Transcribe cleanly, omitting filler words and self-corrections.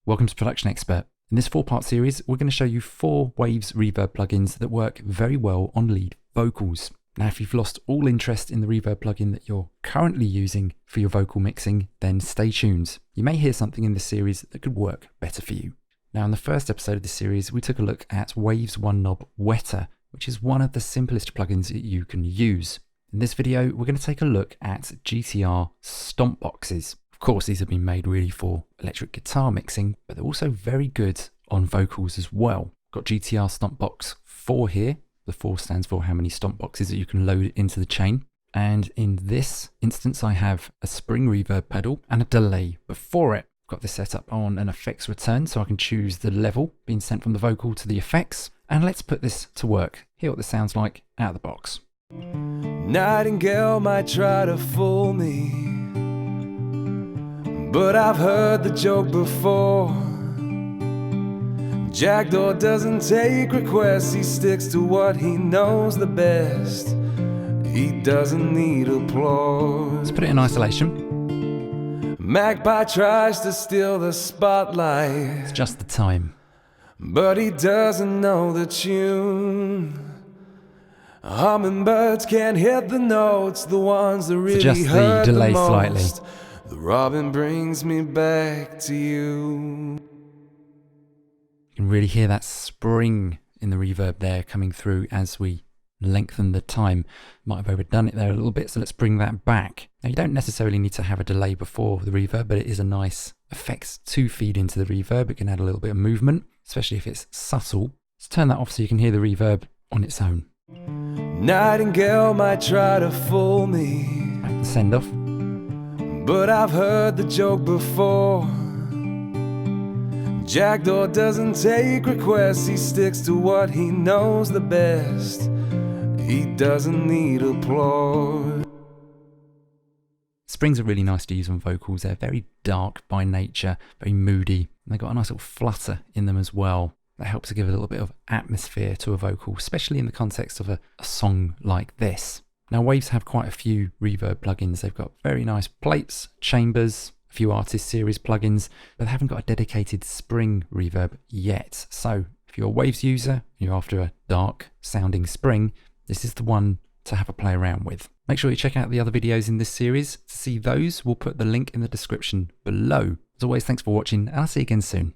Welcome to Production Expert. In this 4-part series, we're going to show you 4 Waves Reverb plugins that work very well on lead vocals. Now, if you've lost all interest in the Reverb plugin that you're currently using for your vocal mixing, then stay tuned. You may hear something in this series that could work better for you. Now, in the first episode of this series, we took a look at Waves One Knob Wetter, which is one of the simplest plugins that you can use. In this video, we're going to take a look at GTR Stomp boxes. Of course, these have been made really for electric guitar mixing, but they're also very good on vocals as well. Got GTR Stomp Box 4 here. The 4 stands for how many stomp boxes that you can load into the chain. And in this instance, I have a spring reverb pedal and a delay before it. Got this set up on an effects return so I can choose the level being sent from the vocal to the effects. And let's put this to work. Hear what this sounds like out of the box. Nightingale might try to fool me, but I've heard the joke before. Jackdaw doesn't take requests, he sticks to what he knows the best. He doesn't need applause. Let's put it in isolation. Magpie tries to steal the spotlight, It's just the time. but he doesn't know the tune. Hummingbirds can't hit the notes, the ones that really Adjust the hurt delay the slightly. most. The robin brings me back to you. You can really hear that spring in the reverb there coming through as we lengthen the time. Might have overdone it there a little bit, so let's bring that back. Now, you don't necessarily need to have a delay before the reverb, but it is a nice effects to feed into the reverb. It can add a little bit of movement, especially if it's subtle. Let's turn that off so you can hear the reverb on its own. Nightingale might try to fool me, Back to send off. but I've heard the joke before. Jackdaw doesn't take requests, he sticks to what he knows the best. He doesn't need applause. Springs are really nice to use on vocals. They're very dark by nature, very moody, and they've got a nice little flutter in them as well. That helps to give a little bit of atmosphere to a vocal, especially in the context of a song like this. Now, Waves have quite a few reverb plugins. They've got very nice plates, chambers, a few artist series plugins, but they haven't got a dedicated spring reverb yet. So if you're a Waves user and you're after a dark sounding spring, this is the one to have a play around with. Make sure you check out the other videos in this series. To see those, we'll put the link in the description below. As always, thanks for watching, and I'll see you again soon.